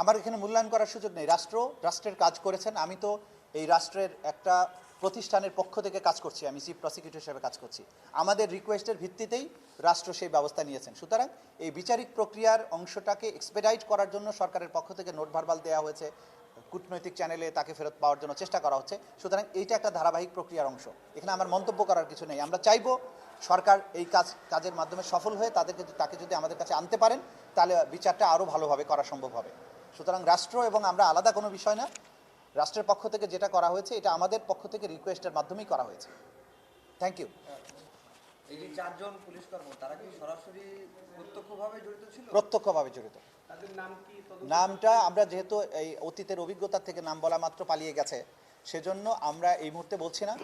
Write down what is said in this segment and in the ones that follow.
আমার এখানে মূল্যায়ন করার সুযোগ নেই। রাষ্ট্রের কাজ করেছেন। আমি তো এই রাষ্ট্রের একটা প্রতিষ্ঠানের পক্ষ থেকে কাজ করছি, আমি চিফ প্রসিকিউটর হিসেবে কাজ করছি। আমাদের রিকোয়েস্টের ভিত্তিতেই রাষ্ট্র সেই ব্যবস্থা নিয়েছেন। সুতরাং এই বিচারিক প্রক্রিয়ার অংশটাকে এক্সপেডাইট করার জন্য সরকারের পক্ষ থেকে নোট ভার্বাল দেওয়া হয়েছে, কূটনৈতিক চ্যানেলে তাকে ফেরত পাওয়ার জন্য চেষ্টা করা হচ্ছে। সুতরাং এইটা একটা ধারাবাহিক প্রক্রিয়ার অংশ, এখানে আমার মন্তব্য করার কিছু নেই। আমরা চাইব সরকার এই কাজের মাধ্যমে সফল হয়ে তাকে যদি আমাদের কাছে আনতে পারেন, তাহলে বিচারটা আরও ভালোভাবে করা সম্ভব হবে। সুতরাং রাষ্ট্র এবং আমরা আলাদা কোনো বিষয় না, রাষ্ট্রের পক্ষ থেকে যেটা করা হয়েছে এটা আমাদের পক্ষ থেকে রিকোয়েস্টের মাধ্যমেই করা হয়েছে। Thank you. এই যে চারজন পুলিশ কর্মী তারা কি সরাসরি প্রত্যক্ষভাবে জড়িত ছিল? প্রত্যক্ষভাবে জড়িত। তাদের নাম কি? নামটা আমরা যেহেতু এই অতীতের অভিজ্ঞতা থেকে নাম বলা মাত্র পালিয়ে গেছে, সেজন্য আমরা এই মুহূর্তে বলছি না।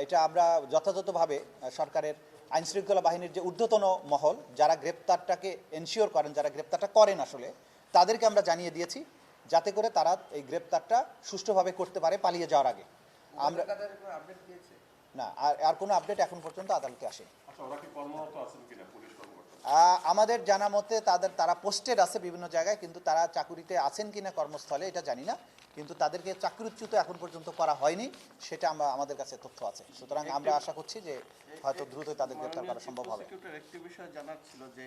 এটা আমরা যথাযথভাবে সরকারের আইনশৃঙ্খলা বাহিনীর যে ঊর্ধ্বতন মহল যারা গ্রেপ্তারটাকে এনশিওর করেন, যারা গ্রেপ্তারটা করেন আসলে তাদেরকে আমরা জানিয়ে দিয়েছি, যাতে করে তারা এই গ্রেপ্তারটা সুষ্ঠুভাবে করতে পারে পালিয়ে যাওয়ার আগে। আমরা আপডেট দিয়েছে না, আর কোনো আপডেট এখন পর্যন্ত আদালতে আসেনি। আমাদের জানা মতে তারা পোস্টেড আছে বিভিন্ন জায়গায়, কিন্তু তারা চাকুরিতে আছেন কিনা কর্মস্থলে এটা জানি না। কিন্তু তাদেরকে চাকরিচ্যুত এখন পর্যন্ত করা হয়নি, সেটা আমাদের কাছে তথ্য আছে। সুতরাং আমরা আশা করছি যে হয়তো দ্রুতই তাদের গ্রেপ্তার করা সম্ভব হবে। একটি বিষয় জানার ছিল যে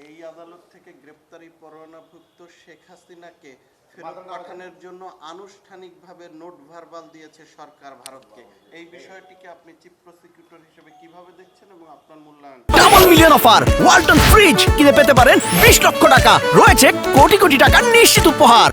এই আদালত থেকে গ্রেপ্তারি পরোয়ানাভুক্ত শেখ হাসিনাকে ফেরত পাঠানোর জন্য আনুষ্ঠানিকভাবে নোট ভার্বাল দিয়েছে সরকার ভারতকে। এই বিষয়টিকে আপনি চিফ প্রসিকিউটর হিসেবে কিভাবে দেখছেন এবং আপনার মূল্যায়ন? Double million offer Walton fridge কিনে পেতে পারেন 20 লক্ষ টাকা, রয়েছে কোটি কোটি টাকার নিশ্চিত উপহার।